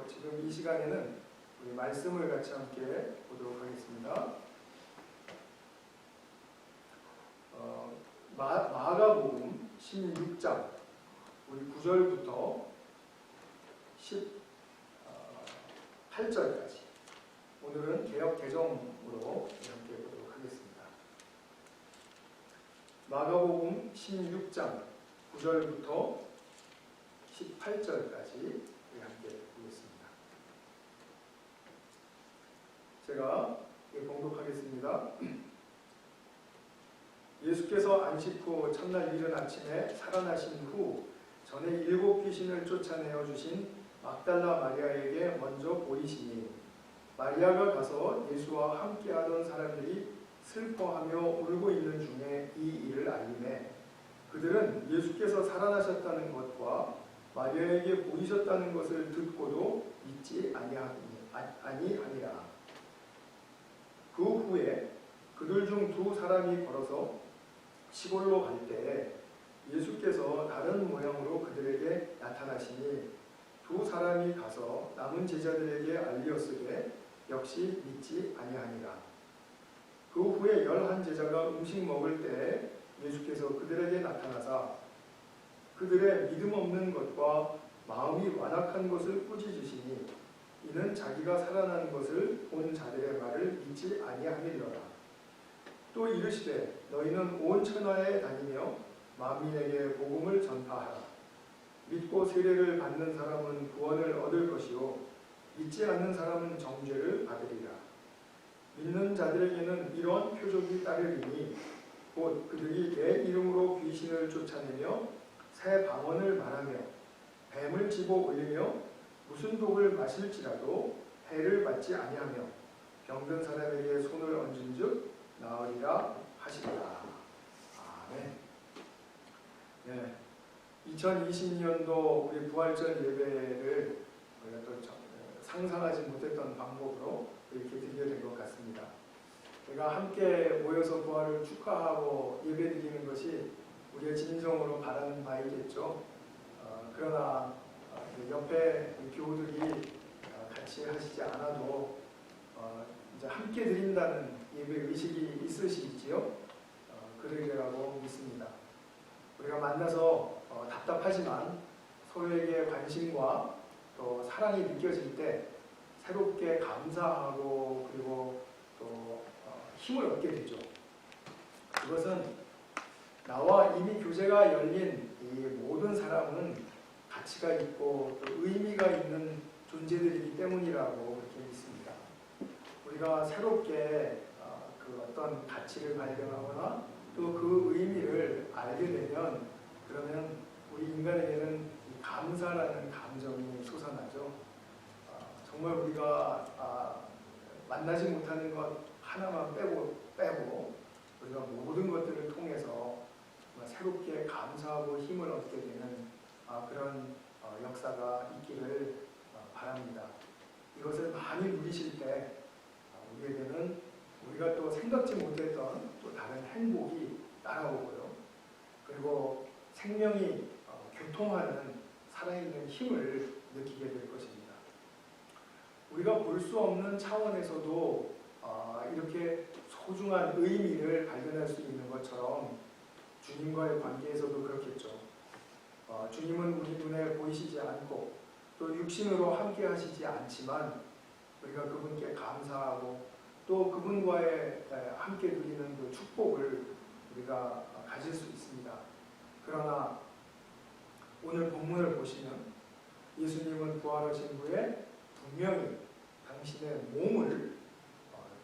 지금 이 시간에는 우리 말씀을 같이 함께 보도록 하겠습니다. 마가복음 16장 우리 9절부터 18절까지 오늘은 개역 개정으로 함께 보도록 하겠습니다. 마가복음 16장 9절부터 18절까지 함께 보겠습니다. 제가 봉독하겠습니다. 예수께서 안식 후 첫날 이른 아침에 살아나신 후 전에 7 귀신을 쫓아내어 주신 막달라 마리아에게 먼저 보이시니 마리아가 가서 예수와 함께하던 사람들이 슬퍼하며 울고 있는 중에 이 일을 알리매 그들은 예수께서 살아나셨다는 것과 마리아에게 보이셨다는 것을 듣고도 믿지 아니하니라. 그 후에 그들 중 2 사람이 걸어서 시골로 갈 때 예수께서 다른 모양으로 그들에게 나타나시니 2 사람이 가서 남은 제자들에게 알리었으되 역시 믿지 아니하니라. 그 후에 11 제자가 음식 먹을 때 예수께서 그들에게 나타나사 그들의 믿음 없는 것과 마음이 완악한 것을 꾸짖으시니 이는 자기가 살아난 것을 본 자들의 말을 믿지 아니함이로라. 또 이르시되 너희는 온 천하에 다니며 만민에게 복음을 전파하라. 믿고 세례를 받는 사람은 구원을 얻을 것이요 믿지 않는 사람은 정죄를 받으리라. 믿는 자들에게는 이런 표적이 따르리니 곧 그들이 내 이름으로 귀신을 쫓아내며 새 방언을 말하며 뱀을 집어 올리며 무슨 독을 마실지라도 해를 받지 아니하며 병든 사람에게 손을 얹은즉 나으리라 하시리라. 아멘. 네, 2020년도 우리 부활절 예배를 우리가 또 상상하지 못했던 방법으로 이렇게 드리게 된 것 같습니다. 우리가 함께 모여서 부활을 축하하고 예배드리는 것이 우리의 진정으로 바라는 바이겠죠. 그러나 옆에 교우들이 같이 하시지 않아도 이제 함께 드린다는 예배 의식이 있으시지요. 그러리라고 믿습니다. 우리가 만나서 답답하지만 서로에게 관심과 또 사랑이 느껴질 때 새롭게 감사하고 그리고 또 힘을 얻게 되죠. 그것은 나와 이미 교제가 열린 이 모든 사람은 가치가 있고 또 의미가 있는 존재들이기 때문이라고 그렇게 믿습니다. 우리가 새롭게 그 어떤 가치를 발견하거나 또 그 의미를 알게 되면 그러면 우리 인간에게는 이 감사라는 감정이 솟아나죠. 정말 우리가 만나지 못하는 것 하나만 빼고 우리가 모든 것들을 통해서 새롭게 감사하고 힘을 얻게 되는 그런 역사가 있기를 바랍니다. 이것을 많이 누리실 때 우리에게는 우리가 또 생각지 못했던 또 다른 행복이 따라오고요. 그리고 생명이 교통하는 살아있는 힘을 느끼게 될 것입니다. 우리가 볼 수 없는 차원에서도 이렇게 소중한 의미를 발견할 수 있는 것처럼 주님과의 관계에서도 그렇겠죠. 주님은 우리 눈에 보이시지 않고 또 육신으로 함께 하시지 않지만 우리가 그분께 감사하고 또 그분과의 함께 누리는 그 축복을 우리가 가질 수 있습니다. 그러나 오늘 본문을 보시면 예수님은 부활하신 후에 분명히 당신의 몸을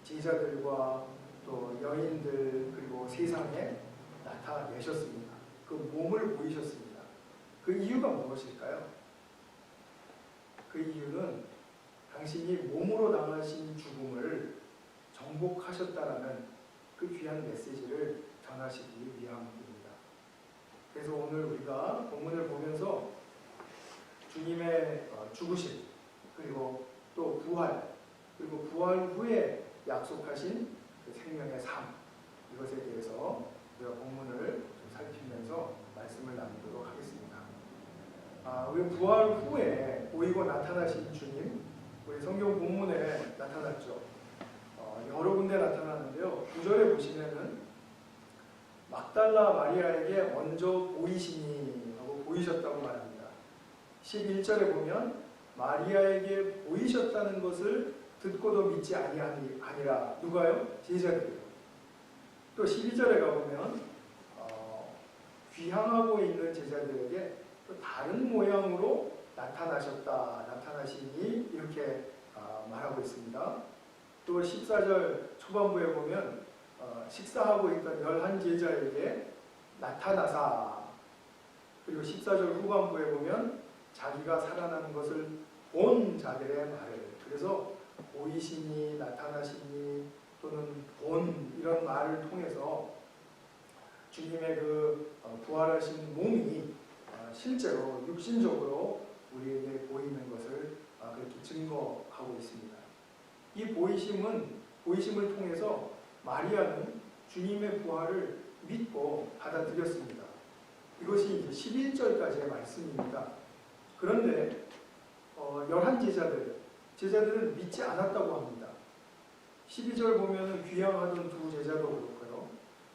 제자들과 또 여인들 그리고 세상에 나타내셨습니다. 그 몸을 보이셨습니다. 그 이유가 무엇일까요? 그 이유는 당신이 몸으로 당하신 죽음을 정복하셨다라는 그 귀한 메시지를 전하시기 위함입니다. 그래서 오늘 우리가 본문을 보면서 주님의 죽으심 그리고 또 부활 그리고 부활 후에 약속하신 그 생명의 삶 이것에 대해서 우리가 본문을 좀 살피면서 말씀을 나누도록 하겠습니다. 우리 부활 후에 보이고 나타나신 주님 성경 본문에 나타났죠. 여러 군데 나타나는데요. 9절에 보시면은 막달라 마리아에게 먼저 보이시니 하고 보이셨다고 말합니다. 11절에 보면 마리아에게 보이셨다는 것을 듣고도 믿지 아니라 누가요? 제자들이요. 또 12절에 가보면 귀향하고 있는 제자들에게 또 다른 모양으로 나타나시니 이렇게 말하고 있습니다. 또 14절 초반부에 보면 식사하고 있던 11제자에게 나타나사, 그리고 14절 후반부에 보면 자기가 살아나는 것을 본 자들의 말을, 그래서 보이시니 나타나시니 또는 본 이런 말을 통해서 주님의 그 부활하신 몸이 실제로 육신적으로 우리에게 보이는 것을 그렇게 증거하고 있습니다. 이 보이심을 통해서 마리아는 주님의 부활을 믿고 받아들였습니다. 이것이 이제 11절까지의 말씀입니다. 그런데 11제자들은 믿지 않았다고 합니다. 12절 보면 귀향하던 두 제자도 그렇고요.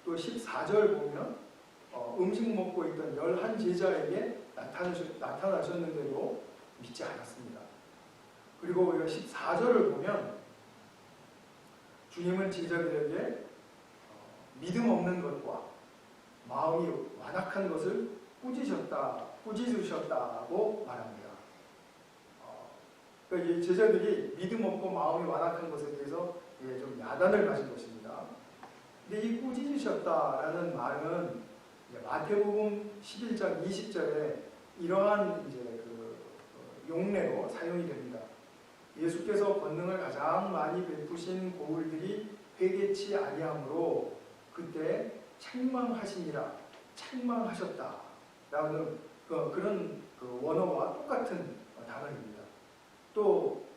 또 14절 보면 음식 먹고 있던 11제자에게 나타나셨는데도 믿지 않았습니다. 그리고 14절을 보면 주님은 제자들에게 믿음 없는 것과 마음이 완악한 것을 꾸짖으셨다고 말합니다. 그러니까 이 제자들이 믿음 없고 마음이 완악한 것에 대해서 좀 야단을 맞은 것입니다. 근데 이 꾸짖으셨다라는 말은 마태복음 11장 20절에 이러한 이제 그 용례로 사용이 됩니다. 예수께서 권능을 가장 많이 베푸신 고울들이 회개치 아니하므로 그때 책망하셨다라는 그런 원어와 똑같은 단어입니다. 또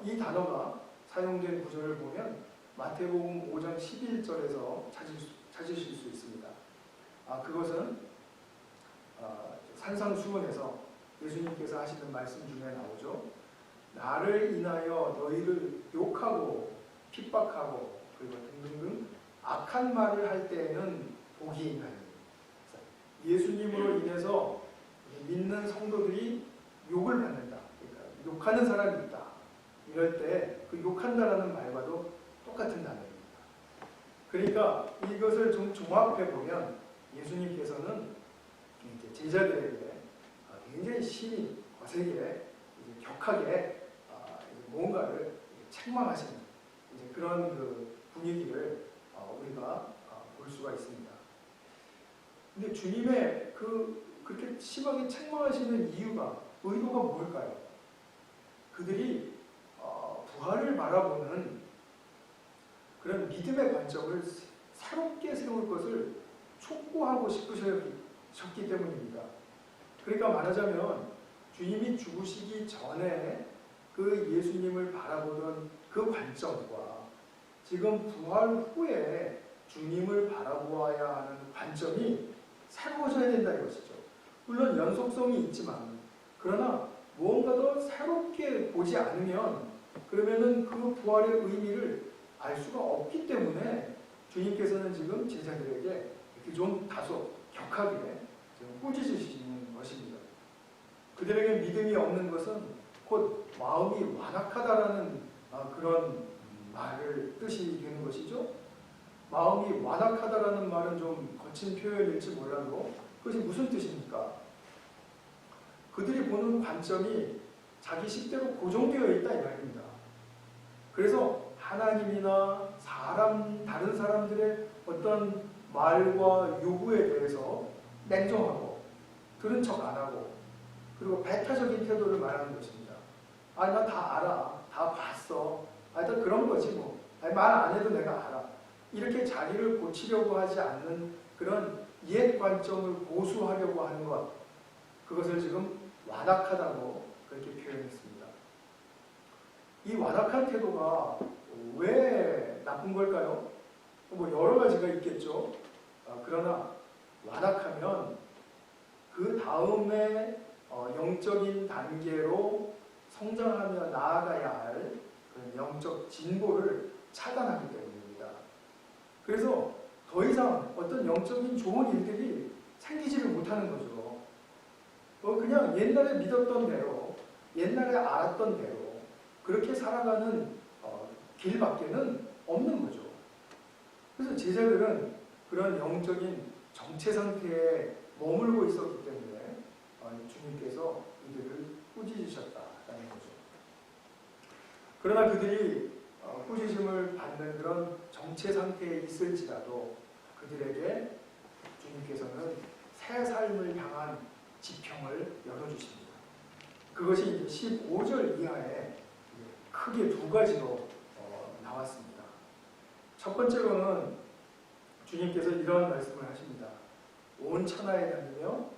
이 단어가 사용된 구절을 보면 마태복음 5장 11절에서 찾으실 수 있습니다. 그것은 산상수훈에서 예수님께서 하시는 말씀 중에 나오죠. 나를 인하여 너희를 욕하고 핍박하고 그리고 등등등 악한 말을 할 때에는 복이 있나니. 예수님으로 인해서 믿는 성도들이 욕을 받는다. 그러니까 욕하는 사람이 있다. 이럴 때 그 욕한다라는 말과도 똑같은 단어입니다. 그러니까 이것을 좀 종합해 보면 예수님께서는 이제 제자들에게 굉장히 심히 거세게 격하게 뭔가를 책망하시는 이제 그런 그 분위기를 우리가 볼 수가 있습니다. 근데 주님의 그렇게 심하게 책망하시는 의도가 뭘까요? 그들이 부활을 바라보는 그런 믿음의 관점을 새롭게 세울 것을 촉구하고 싶으셨기 때문입니다. 그러니까 말하자면 주님이 죽으시기 전에 그 예수님을 바라보던 그 관점과 지금 부활 후에 주님을 바라보아야 하는 관점이 새로워져야 된다 이것이죠. 물론 연속성이 있지만 그러나 무언가 더 새롭게 보지 않으면 그러면은 그 부활의 의미를 알 수가 없기 때문에 주님께서는 지금 제자들에게 이렇게 좀 다소 격하게 꾸짖으시는 것입니다. 그들에게 믿음이 없는 것은 곧 마음이 완악하다라는 그런 말을 뜻이 되는 것이죠. 마음이 완악하다라는 말은 좀 거친 표현일지 몰라도 그것이 무슨 뜻입니까? 그들이 보는 관점이 자기 식대로 고정되어 있다 이 말입니다. 그래서 하나님이나 다른 사람들의 어떤 말과 요구에 대해서 냉정하고 들은 척 안 하고 그리고 배타적인 태도를 말하는 것입니다. 나 다 알아. 다 봤어. 하여튼 그런 거지 뭐. 말 안 해도 내가 알아. 이렇게 자기를 고치려고 하지 않는 그런 옛 관점을 고수하려고 하는 것. 그것을 지금 완악하다고 그렇게 표현했습니다. 이 완악한 태도가 왜 나쁜 걸까요? 뭐 여러 가지가 있겠죠. 그러나 완악하면 그 다음에 영적인 단계로 성장하며 나아가야 할 그런 영적 진보를 차단하기 때문입니다. 그래서 더 이상 어떤 영적인 좋은 일들이 생기지를 못하는 거죠. 그냥 옛날에 믿었던 대로, 옛날에 알았던 대로 그렇게 살아가는 길밖에는 없는 거죠. 그래서 제자들은 그런 영적인 정체 상태에 머물고 있었기 때문에 주님께서 이들을 꾸짖으셨다라는 거죠. 그러나 그들이 꾸짖음을 받는 그런 정체 상태에 있을지라도 그들에게 주님께서는 새 삶을 향한 지평을 열어주십니다. 그것이 이제 15절 이하에 크게 두 가지로 나왔습니다. 첫 번째로는 주님께서 이러한 말씀을 하십니다. 온 천하에 다니며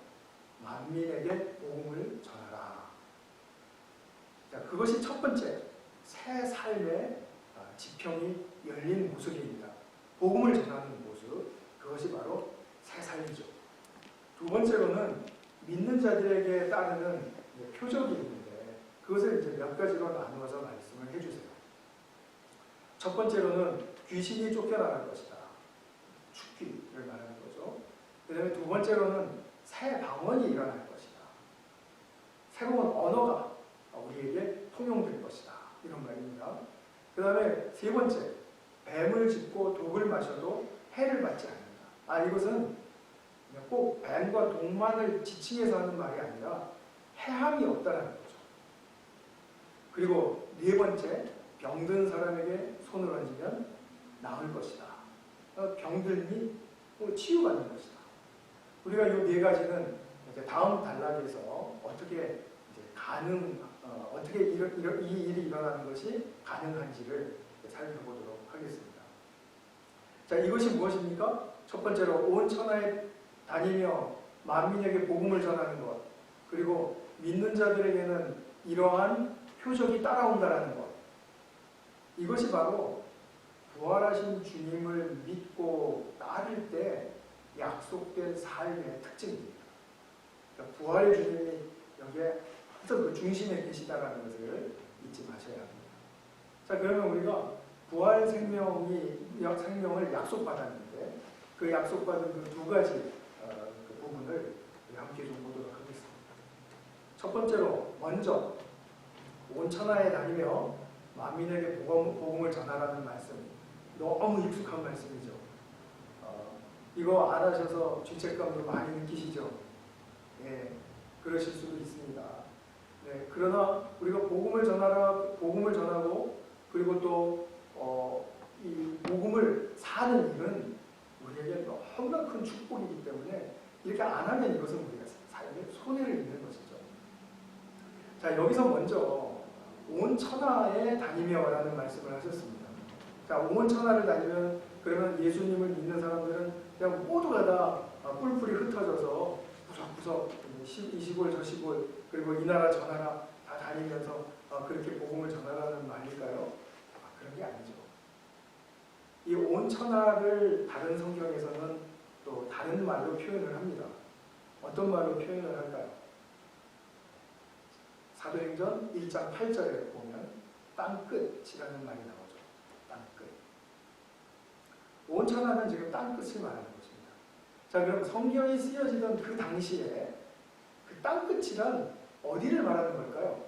만민에게 복음을 전하라. 자, 그것이 첫 번째 새 삶의 지평이 열린 모습입니다. 복음을 전하는 모습, 그것이 바로 새 삶이죠. 두 번째로는 믿는 자들에게 따르는 표적이 있는데 그것을 이제 몇 가지로 나누어서 말씀을 해주세요. 첫 번째로는 귀신이 쫓겨나갈 것이다. 축기를 말하는 거죠. 그 다음에 두 번째로는 새 방언이 일어날 것이다. 새로운 언어가 우리에게 통용될 것이다. 이런 말입니다. 그 다음에 세 번째, 뱀을 짚고 독을 마셔도 해를 받지 않는다. 이것은 꼭 뱀과 독만을 지칭해서 하는 말이 아니라 해함이 없다는 거죠. 그리고 네 번째, 병든 사람에게 손을 얹으면 나을 것이다. 병들니 치유받는 것이다. 우리가 이 네 가지는 이제 다음 단락에서 어떻게 어떻게 이 일이 일어나는 것이 가능한지를 살펴보도록 하겠습니다. 자, 이것이 무엇입니까? 첫 번째로 온 천하에 다니며 만민에게 복음을 전하는 것, 그리고 믿는 자들에게는 이러한 표적이 따라온다라는 것. 이것이 바로 부활하신 주님을 믿고 따를 때 약속된 삶의 특징입니다. 그러니까 부활의 주님이 여기에 항상 그 중심에 계시다라는 것을 잊지 마셔야 합니다. 자, 그러면 우리가 부활 생명을 약속받았는데 그 약속받은 그 두 가지 그 부분을 함께 좀 보도록 하겠습니다. 첫 번째로 먼저 온 천하에 다니며 만민에게 복음을 전하라는 말씀, 너무 익숙한 말씀이죠. 이거 안 하셔서 죄책감도 많이 느끼시죠? 예, 그러실 수도 있습니다. 네, 그러나 우리가 복음을 전하고 그리고 또 이 복음을 사는 일은 우리에게 너무나 큰 축복이기 때문에 이렇게 안 하면 이것은 우리가 삶에 손해를 입는 것이죠. 자, 여기서 먼저 온 천하에 다니며라는 말씀을 하셨습니다. 자, 온 천하를 다니면 그러면 예수님을 믿는 사람들은 그냥 모두가 다 뿔뿔이 흩어져서 구석구석 이 시골 저 시골 그리고 이 나라 저 나라 다 다니면서 그렇게 복음을 전하라는 말일까요? 그런 게 아니죠. 이 온 천하를 다른 성경에서는 또 다른 말로 표현을 합니다. 어떤 말로 표현을 할까요? 사도행전 1장 8절에 보면 땅끝이라는 말이 나오죠. 땅끝. 온 천하는 지금 땅끝을 말하는 것입니다. 자, 그럼 성경이 쓰여지던 그 당시에 그 땅끝이란 어디를 말하는 걸까요?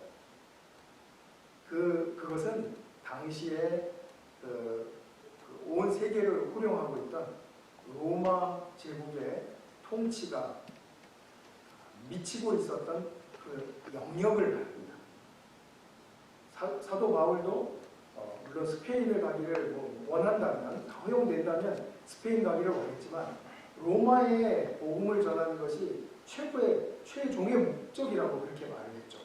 그것은 당시에 온 세계를 호령하고 있던 로마 제국의 통치가 미치고 있었던 그 영역을 말합니다. 사도 바울도 물론 스페인을 가기를 원한다면, 허용된다면 스페인 가기를 원했지만 로마에 복음을 전하는 것이 최종의 목적이라고 그렇게 말을 했죠.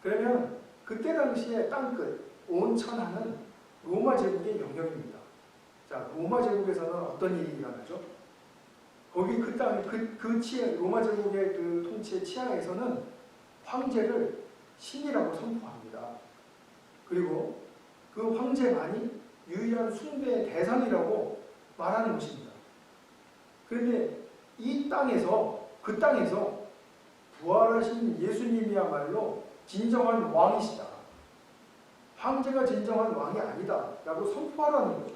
그러면 그때 당시에 땅끝, 온 천하는 로마 제국의 영역입니다. 자, 로마 제국에서는 어떤 일이 일어나죠? 거기 그 땅, 로마 제국의 그 통치의 치하에서는 황제를 신이라고 선포합니다. 그리고 그 황제만이 유일한 숭배의 대상이라고 말하는 것입니다. 그런데 이 땅에서, 그 땅에서 부활하신 예수님이야말로 진정한 왕이시다. 황제가 진정한 왕이 아니다. 라고 선포하라는 거죠.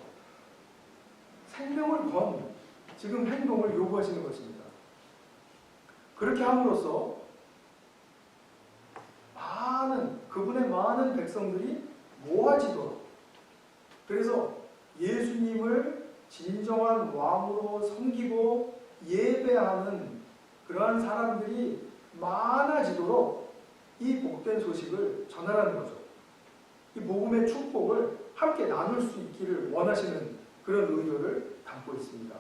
생명을 건 지금 행동을 요구하시는 것입니다. 그렇게 함으로써 그분의 많은 백성들이 모아지도록, 그래서 예수님을 진정한 왕으로 섬기고 예배하는 그러한 사람들이 많아지도록 이 복된 소식을 전하라는 거죠. 이 복음의 축복을 함께 나눌 수 있기를 원하시는 그런 의도를 담고 있습니다.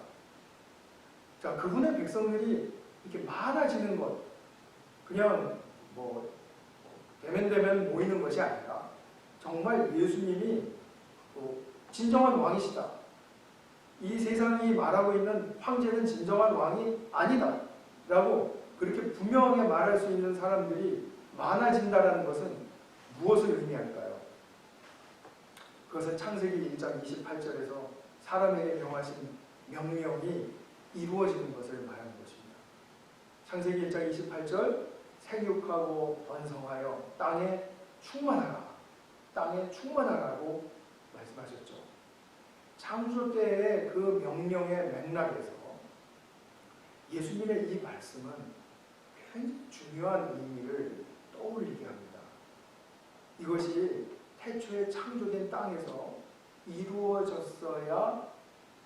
자, 그분의 백성들이 이렇게 많아지는 것, 그냥 대면대면 모이는 것이 아니라 정말 예수님이 진정한 왕이시다. 이 세상이 말하고 있는 황제는 진정한 왕이 아니다. 라고 그렇게 분명하게 말할 수 있는 사람들이 많아진다는 것은 무엇을 의미할까요? 그것은 창세기 1장 28절에서 사람에게 명하신 명령이 이루어지는 것을 말하는 것입니다. 창세기 1장 28절, 생육하고 번성하여 땅에 충만하라. 땅에 충만하라고 말씀하셨죠. 창조 때의 그 명령의 맥락에서 예수님의 이 말씀은 굉장히 중요한 의미를 떠올리게 합니다. 이것이 태초에 창조된 땅에서 이루어졌어야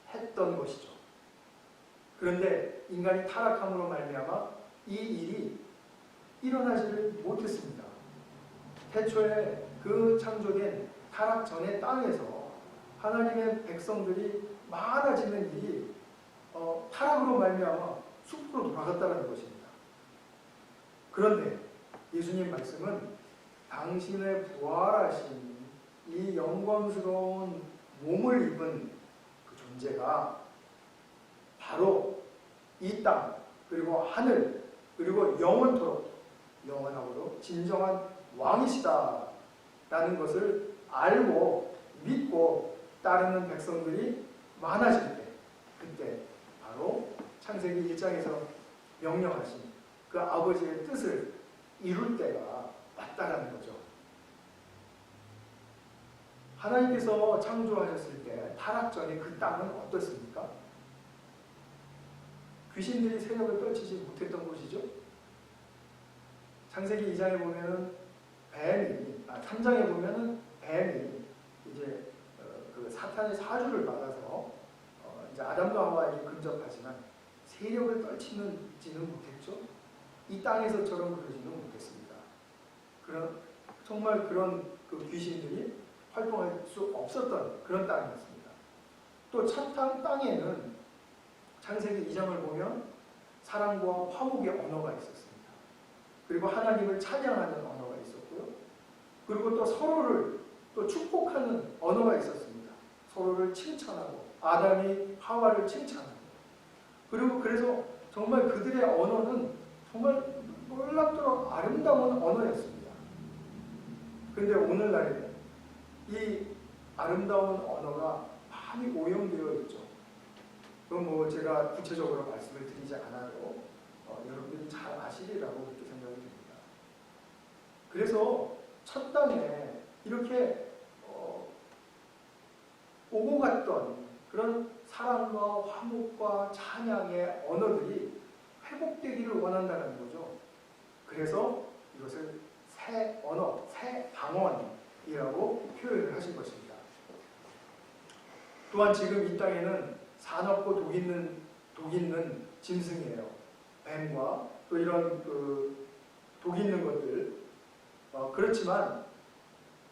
했던 것이죠. 그런데 인간이 타락함으로 말미암아 이 일이 일어나지를 못했습니다. 태초에 그 창조된 타락 전의 땅에서 하나님의 백성들이 많아지는 일이 타락으로 말미암아 숲으로 돌아갔다는 것입니다. 그런데 예수님 말씀은 당신의 부활하신 이 영광스러운 몸을 입은 그 존재가 바로 이 땅, 그리고 하늘, 그리고 영원토록 영원하고도 진정한 왕이시다 라는 것을 알고 믿고 따르는 백성들이 많아질 때, 그때 바로 창세기 1장에서 명령하신 그 아버지의 뜻을 이룰 때가 맞다라는 거죠. 하나님께서 창조하셨을 때 타락 전에 그 땅은 어떻습니까? 귀신들이 세력을 떨치지 못했던 곳이죠. 창세기 2장에 보면은 3장에 보면은 뱀이 이제 그 사탄의 사주를 받아서 이제 아담과 하와에게 근접하지만 세력을 떨치지는 못했죠. 이 땅에서처럼 그러지는 못했습니다. 정말 그런 그 귀신들이 활동할 수 없었던 그런 땅이었습니다. 또 첫 땅에는 창세기 2장을 보면 사랑과 화목의 언어가 있었습니다. 그리고 하나님을 찬양하는 언어가 있었고요. 그리고 또 서로를 또 축복하는 언어가 있었습니다. 서로를 칭찬하고 아담이 하와를 칭찬하고, 그리고 그래서 정말 그들의 언어는 정말 놀랍도록 아름다운 언어였습니다. 그런데 오늘날에는 이 아름다운 언어가 많이 오염되어 있죠. 그건 제가 구체적으로 말씀을 드리지 않아도 여러분들이 잘 아시리라고 그렇게 생각이 듭니다. 그래서 첫 땅에 이렇게 오고 갔던 그런 사랑과 화목과 찬양의 언어들이 회복되기를 원한다는 거죠. 그래서 이것을 새 언어, 새 방언이라고 표현을 하신 것입니다. 또한 지금 이 땅에는 사납고 독 있는 짐승이에요. 뱀과 또 이런 독 있는 것들. 그렇지만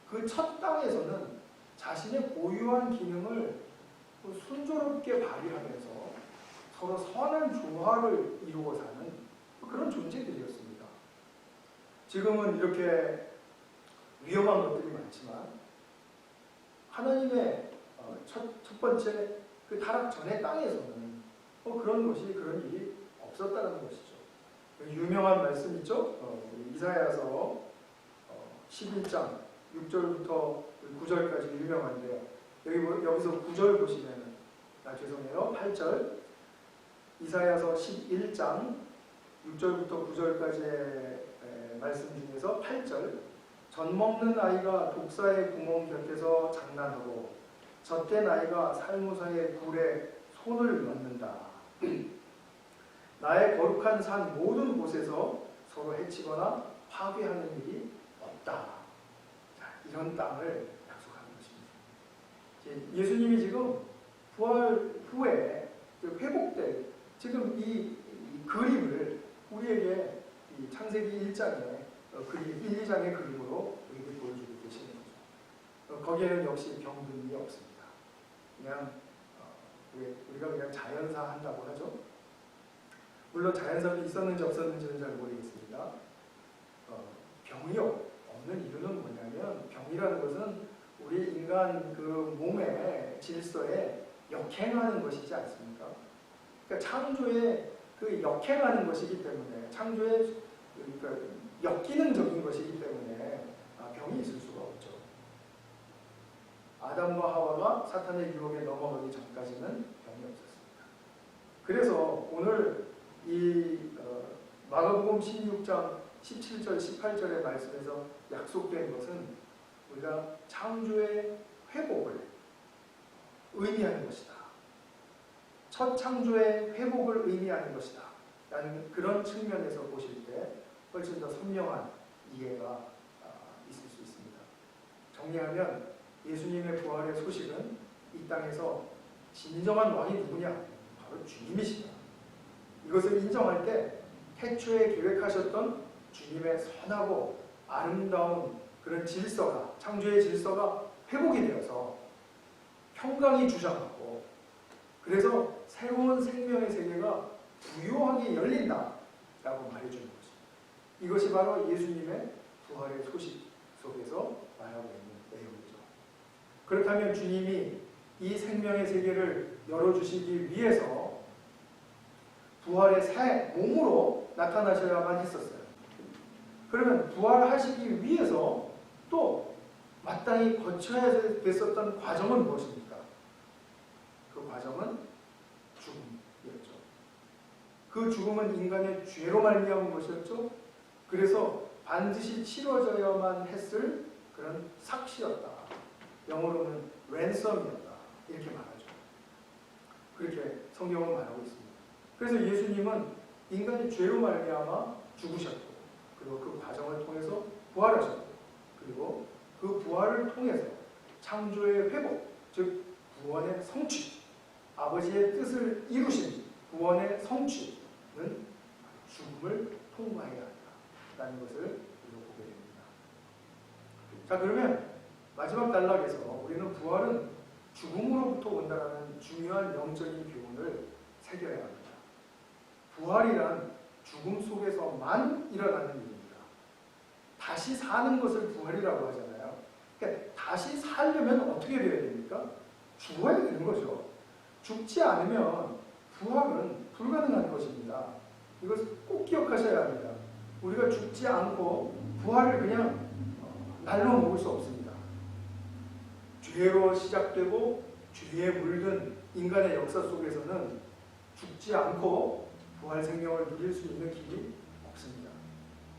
그 첫 땅에서는 자신의 고유한 기능을 순조롭게 발휘하면서 서로 선한 조화를 이루어 사는 그런 존재들이었습니다. 지금은 이렇게 위험한 것들이 많지만 하나님의 첫 번째 그 타락 전의 땅에서는 그런 일이 없었다는 것이죠. 유명한 말씀 있죠? 이사야서 11장 6절부터 9절까지 유명한데요. 여기서 9절 보시면, 죄송해요. 8절. 이사야서 11장 6절부터 9절까지의 말씀 중에서 8절, 젖 먹는 아이가 독사의 구멍 곁에서 장난하고 젖된 아이가 살무사의 굴에 손을 넣는다. 나의 거룩한 산 모든 곳에서 서로 해치거나 파괴하는 일이 없다. 자, 이런 땅을 약속하는 것입니다. 예수님이 지금 부활 후에 회복될 지금 이 그림을 우리에게 이 창세기 1장의 그림, 1, 2장의 그림으로 우리에게 보여주고 계시는 거죠. 거기에는 역시 병든이 없습니다. 그냥 우리가 그냥 자연사 한다고 하죠. 물론 자연사도 있었는지 없었는지는 잘 모르겠습니다. 병이 없는 이유는 뭐냐면, 병이라는 것은 우리 인간 그 몸의 질서에 역행하는 것이지 않습니까? 그러니까 창조에 그 역행하는 것이기 때문에, 창조에 그러니까 역기능적인 것이기 때문에 병이 있을 수가 없죠. 아담과 하와가 사탄의 유혹에 넘어가기 전까지는 병이 없었습니다. 그래서 오늘 이 마가복음 16장 17절, 18절의 말씀에서 약속된 것은 우리가 창조의 회복을 의미하는 것이다. 첫 창조의 회복을 의미하는 것이다. 라는 그런 측면에서 보실 때 훨씬 더 선명한 이해가 있을 수 있습니다. 정리하면 예수님의 부활의 소식은 이 땅에서 진정한 왕이 누구냐? 바로 주님이시다. 이것을 인정할 때 태초에 계획하셨던 주님의 선하고 아름다운 그런 질서가, 창조의 질서가 회복이 되어서 평강이 주장하고, 그래서 새로운 생명의 세계가 부요하게 열린다라고 말해주는 것입니다. 이것이 바로 예수님의 부활의 소식 속에서 말하고 있는 내용이죠. 그렇다면 주님이 이 생명의 세계를 열어주시기 위해서 부활의 새 몸으로 나타나셔야만 했었어요. 그러면 부활하시기 위해서 또 마땅히 거쳐야 됐었던 과정은 무엇입니까? 그 과정은 죽음이었죠. 그 죽음은 인간의 죄로 말미암은 것이었죠. 그래서 반드시 치러져야만 했을 그런 삭시였다. 영어로는 랜섬이었다. 이렇게 말하죠. 그렇게 성경은 말하고 있습니다. 그래서 예수님은 인간의 죄로 말미암아 죽으셨고, 그리고 그 과정을 통해서 부활하셨고, 그리고 그 부활을 통해서 창조의 회복, 즉 구원의 성취, 아버지의 뜻을 이루신 구원의 성취는 죽음을 통과해야 한다라는 것을 우리가 보게 됩니다. 자, 그러면 마지막 단락에서 우리는 부활은 죽음으로부터 온다라는 중요한 영적인 교훈을 새겨야 합니다. 부활이란 죽음 속에서만 일어나는 일입니다. 다시 사는 것을 부활이라고 하잖아요. 그러니까 다시 살려면 어떻게 되어야 됩니까? 죽어야 되는 거죠. 죽지 않으면 부활은 불가능한 것입니다. 이것을 꼭 기억하셔야 합니다. 우리가 죽지 않고 부활을 그냥 날로 먹을 수 없습니다. 죄로 시작되고 죄에 물든 인간의 역사 속에서는 죽지 않고 부활 생명을 누릴 수 있는 길이 없습니다.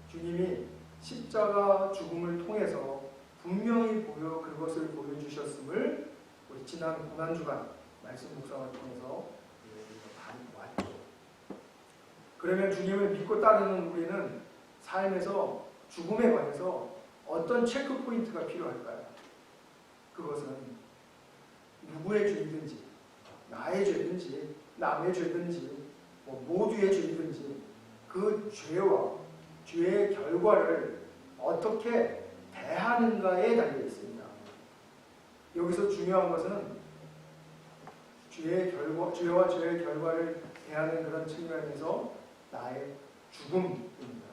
주님이 십자가 죽음을 통해서 분명히 그것을 보여주셨음을 우리 지난 고난주간 말씀 묵상을 통해서 봤죠. 그러면 주님을 믿고 따르는 우리는 삶에서 죽음에 관해서 어떤 체크 포인트가 필요할까요? 그것은 누구의 죄이든지, 나의 죄든지, 남의 죄든지, 모두의 죄이든지 그 죄와 죄의 결과를 어떻게 대하는가에 달려 있습니다. 여기서 중요한 것은 죄와 죄의 결과를 대하는 그런 측면에서 나의 죽음입니다.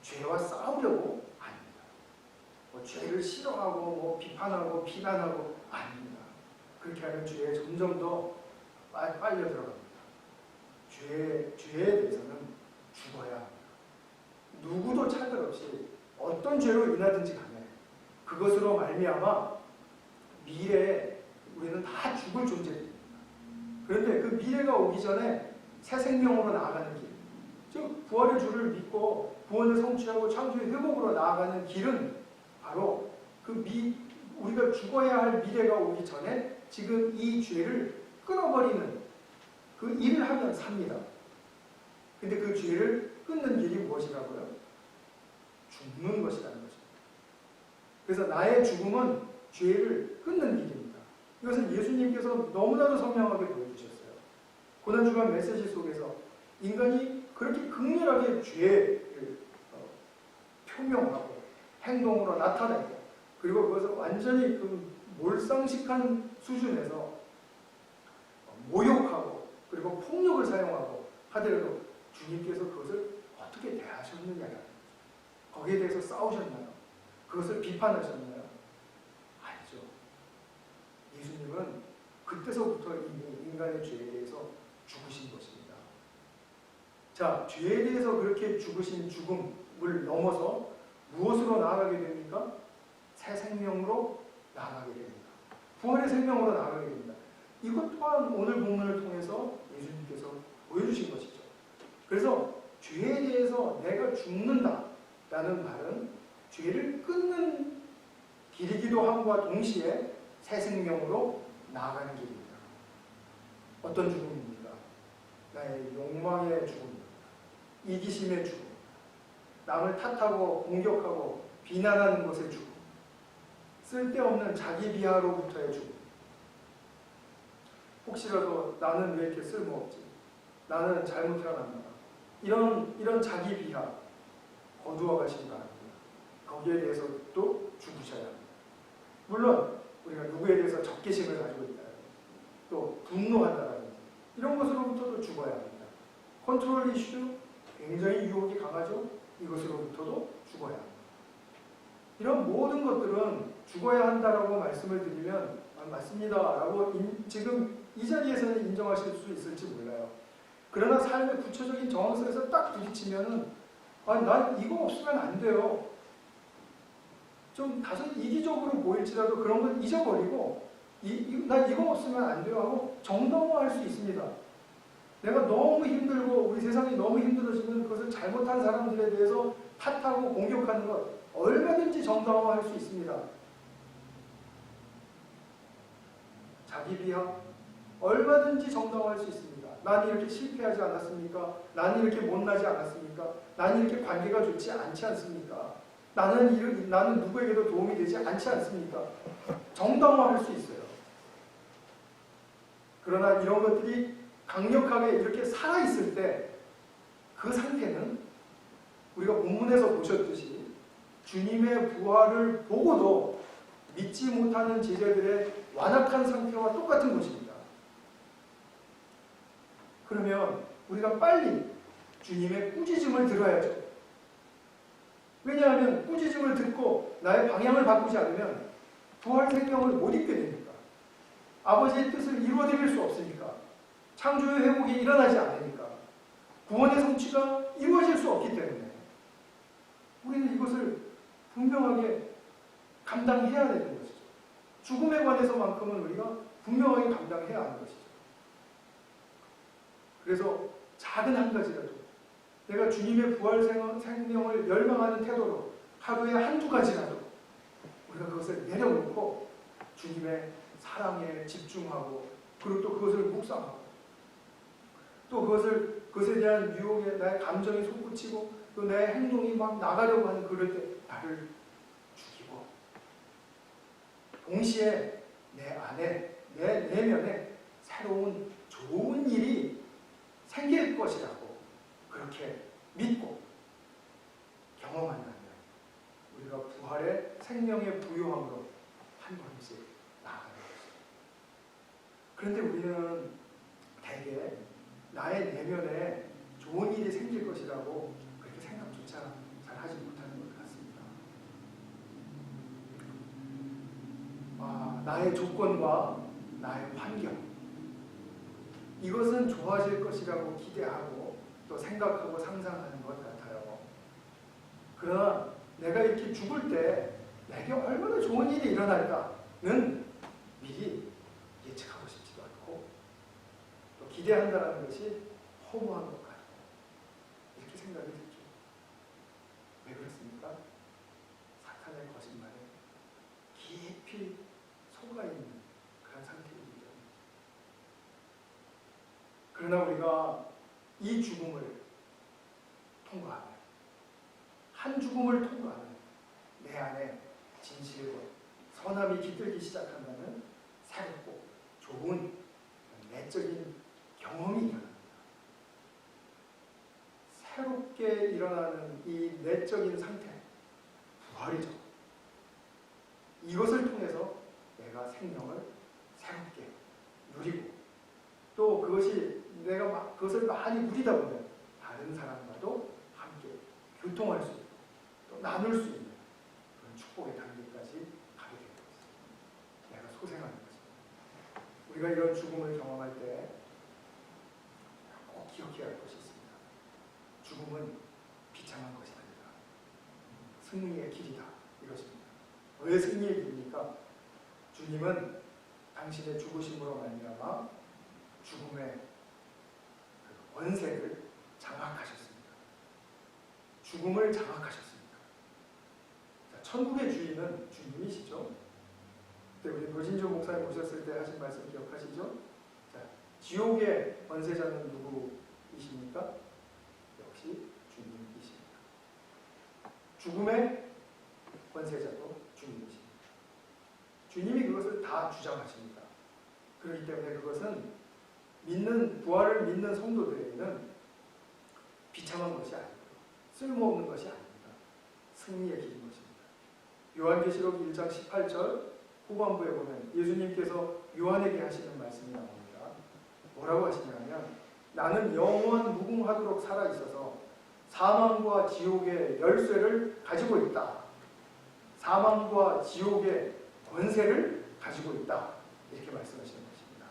죄와 싸우려고 아닙니다. 죄를 싫어하고 비판하고 비난하고 아닙니다. 그렇게 하면 죄에 점점 더 빨려 들어갑니다. 죄에 대해서는 죽어야 합니다. 누구도 차별 없이 어떤 죄로 인하든지 간에 그것으로 말미암아 미래에 우리는 다 죽을 존재입니다. 그런데 그 미래가 오기 전에 새 생명으로 나아가는 길, 즉 부활의 주를 믿고 구원을 성취하고 창조의 회복으로 나아가는 길은 바로 우리가 죽어야 할 미래가 오기 전에 지금 이 죄를 끊어버리는 그 일을 하면 삽니다. 근데 그 죄를 끊는 길이 무엇이라고요? 죽는 것이라는 거죠. 그래서 나의 죽음은 죄를 끊는 길입니다. 이것은 예수님께서 너무나도 선명하게 보여주셨어요. 고난주간 메시지 속에서 인간이 그렇게 극렬하게 죄를 표명하고 행동으로 나타내고 그리고 그것을 완전히 그 몰상식한 수준에서 모욕하고 그리고 폭력을 사용하고 하더라도 주님께서 그것을 어떻게 대하셨느냐라는 거죠. 거기에 대해서 싸우셨나요? 그것을 비판하셨나요? 아니죠. 예수님은 그때서부터 이미 인간의 죄에 대해서 죽으신 것입니다. 자, 죄에 대해서 그렇게 죽으신 죽음을 넘어서 무엇으로 나아가게 됩니까? 새 생명으로 나아가게 됩니다. 부활의 생명으로 나아가게 됩니다. 이것 또한 오늘 본문을 통해서 예수님께서 보여주신 것이죠. 그래서 죄에 대해서 내가 죽는다라는 말은 죄를 끊는 길이기도 함과 동시에 새 생명으로 나아가는 길입니다. 어떤 죽음입니까? 나의 욕망의 죽음입니다. 이기심의 죽음, 남을 탓하고 공격하고 비난하는 것의 죽음, 쓸데없는 자기 비하로부터의 죽음. 혹시라도 나는 왜 이렇게 쓸모없지? 나는 잘못 태어났나? 이런 자기 비하 거두어 가시기 바랍니다. 거기에 대해서 또 죽으셔야 합니다. 물론 우리가 누구에 대해서 적개심을 가지고 있다, 또 분노한다라든지 이런 것으로부터도 죽어야 합니다. 컨트롤 이슈, 굉장히 유혹이 강하죠. 이것으로부터도 죽어야 합니다. 이런 모든 것들은 죽어야 한다라고 말씀을 드리면 맞습니다 라고 지금 이 자리에서는 인정하실 수 있을지 몰라요. 그러나 삶의 구체적인 정황에서 딱 부딪히면은 난 이거 없으면 안 돼요. 좀 다소 이기적으로 보일지라도 그런 건 잊어버리고 난 이거 없으면 안 돼요 하고 정당화할 수 있습니다. 내가 너무 힘들고 우리 세상이 너무 힘들어지면 그것을 잘못한 사람들에 대해서 탓하고 공격하는 것 얼마든지 정당화할 수 있습니다. 자기 비하 얼마든지 정당화할 수 있습니다. 난 이렇게 실패하지 않았습니까? 나는 이렇게 못나지 않았습니까? 나는 이렇게 관계가 좋지 않지 않습니까? 나는 누구에게도 도움이 되지 않지 않습니까? 정당화할 수 있어요. 그러나 이런 것들이 강력하게 이렇게 살아있을 때 그 상태는 우리가 본문에서 보셨듯이 주님의 부활을 보고도 믿지 못하는 제자들의 완악한 상태와 똑같은 것입니다. 그러면 우리가 빨리 주님의 꾸짖음을 들어야죠. 왜냐하면 꾸짖음을 듣고 나의 방향을 바꾸지 않으면 부활 생명을 못 입게 됩니다. 아버지의 뜻을 이루어드릴 수 없으니까. 창조의 회복이 일어나지 않으니까. 구원의 성취가 이루어질 수 없기 때문에 우리는 이것을 분명하게 감당해야 되는 것이죠. 죽음에 관해서만큼은 우리가 분명하게 감당해야 하는 것이죠. 그래서 작은 한 가지라도 내가 주님의 부활 생명을 열망하는 태도로 하루에 한두 가지라도 우리가 그것을 내려놓고 주님의 사랑에 집중하고 그리고 또 그것을 묵상하고 또 그것에 대한 유혹에 나의 감정이 솟구치고 또 내 행동이 막 나가려고 하는 그럴 때 나를 죽이고 동시에 내 안에 내 내면에 새로운 좋은 일이 생길 것이라고 그렇게 믿고 경험한다면 우리가 부활의 생명의 부요함으로 한 걸음씩 나아가는 것입니다. 그런데 우리는 대개 나의 내면에 좋은 일이 생길 것이라고 그렇게 생각조차 잘 하지 못하는 것 같습니다. 나의 조건과 나의 환경 이것은 좋아질 것이라고 기대하고 또 생각하고 상상하는 것 같아요. 그러나 내가 이렇게 죽을 때 내게 얼마나 좋은 일이 일어날까는 미리 예측하고 싶지도 않고 또 기대한다는 것이 허무한 것 같고 이 죽음을 통과하면, 한 죽음을 통과하면 내 안에 진실과 선함이 깃들기 시작한다는 새롭고 좋은 내적인 경험이 일어납니다. 새롭게 일어나는 이 내적인 상태, 부활이죠. 이것을 통해서 내가 생명을 새롭게 누리고, 또 그것이 내가 그것을 많이 누리다 보면 다른 사람과도 함께 교통할 수 있고 또 나눌 수 있는 그런 축복의 단계까지 가게 되는 것입니다. 내가 소생하는 것입니다. 우리가 이런 죽음을 경험할 때 꼭 기억해야 할 것이 있습니다. 죽음은 비참한 것이 아니다. 승리의 길이다. 이것입니다. 왜 승리의 길입니까? 주님은 당신의 죽으심으로 말미암아 죽음의 권세를 장악하셨습니다. 죽음을 장악하셨습니다. 자, 천국의 주인은 주님이시죠. 그때 우리 노진주 목사님 오셨을 때 하신 말씀 기억하시죠? 자, 지옥의 권세자는 누구이십니까? 역시 주님이십니다. 죽음의 권세자도 주님이십니다. 주님이 그것을 다 주장하십니다. 그렇기 때문에 그것은 부활을 믿는 성도들에게는 비참한 것이 아니고 쓸모없는 것이 아닙니다. 승리의 길인 것입니다. 요한계시록 1장 18절 후반부에 보면 예수님께서 요한에게 하시는 말씀이 나옵니다. 뭐라고 하시냐면, 나는 영원 무궁하도록 살아있어서 사망과 지옥의 열쇠를 가지고 있다. 사망과 지옥의 권세를 가지고 있다. 이렇게 말씀하시는 것입니다.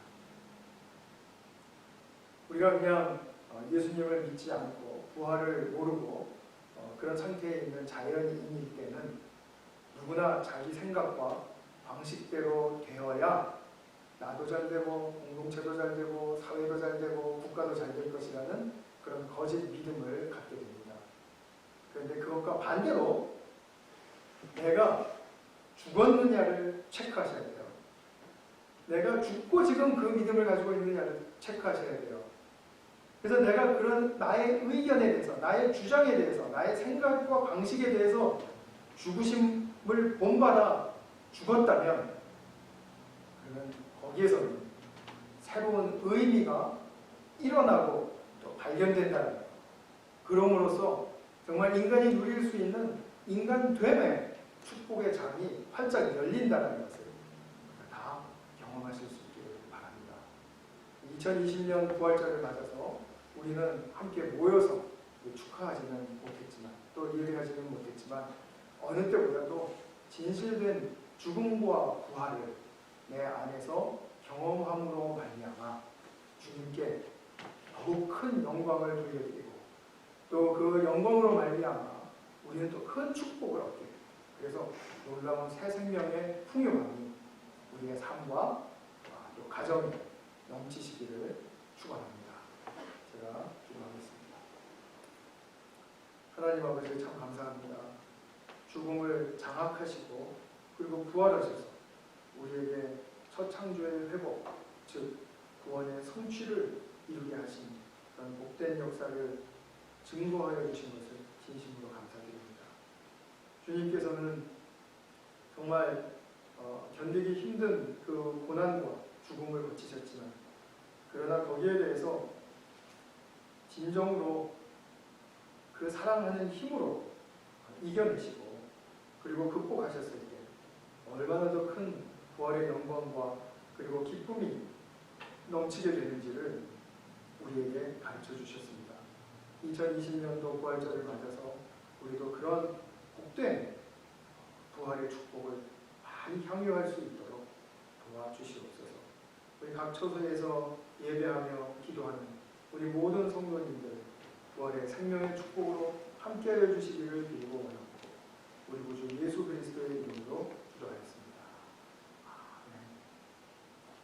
우리가 그냥 예수님을 믿지 않고 부활을 모르고 그런 상태에 있는 자연인일 때는 누구나 자기 생각과 방식대로 되어야 나도 잘 되고 공동체도 잘 되고 사회도 잘 되고 국가도 잘 될 것이라는 그런 거짓 믿음을 갖게 됩니다. 그런데 그것과 반대로 내가 죽었느냐를 체크하셔야 돼요. 내가 죽고 지금 그 믿음을 가지고 있느냐를 체크하셔야 돼요. 그래서 내가 그런 나의 의견에 대해서, 나의 주장에 대해서, 나의 생각과 방식에 대해서 죽으심을 본받아 죽었다면, 그러면 거기에서는 새로운 의미가 일어나고 또 발견된다는 것. 그럼으로써 정말 인간이 누릴 수 있는 인간됨의 축복의 장이 활짝 열린다는 것을 다 경험하실 수 있기를 바랍니다. 2020년 부활절을 맞아서 우리는 함께 모여서 축하하지는 못했지만, 또 예배하지는 못했지만, 어느 때보다도 진실된 죽음과 부활을 내 안에서 경험함으로 말미암아 주님께 더욱 큰 영광을 돌려드리고, 또 그 영광으로 말미암아 우리는 또 큰 축복을 얻게 됩니다. 그래서 놀라운 새 생명의 풍요함이 우리의 삶과 또 가정에 넘치시기를 축원합니다. 제가 기도하겠습니다. 하나님 아버지, 참 감사합니다. 죽음을 장악하시고 그리고 부활하셔서 우리에게 첫 창조의 회복, 즉 구원의 성취를 이루게 하신 그런 복된 역사를 증거하여 주신 것을 진심으로 감사드립니다. 주님께서는 정말 견디기 힘든 그 고난과 죽음을 거치셨지만, 그러나 거기에 대해서 진정으로 그 사랑하는 힘으로 이겨내시고 그리고 극복하셨을 때 얼마나 더 큰 부활의 영광과 그리고 기쁨이 넘치게 되는지를 우리에게 가르쳐 주셨습니다. 2020년도 부활절을 맞아서 우리도 그런 복된 부활의 축복을 많이 향유할 수 있도록 도와주시옵소서. 우리 각 처소에서 예배하며 기도하는 우리 모든 성도님들 부활의 생명의 축복으로 함께하여 주시기를 빌고 원합니다. 우리 구주 예수 그리스도의 이름으로 기도하였습니다.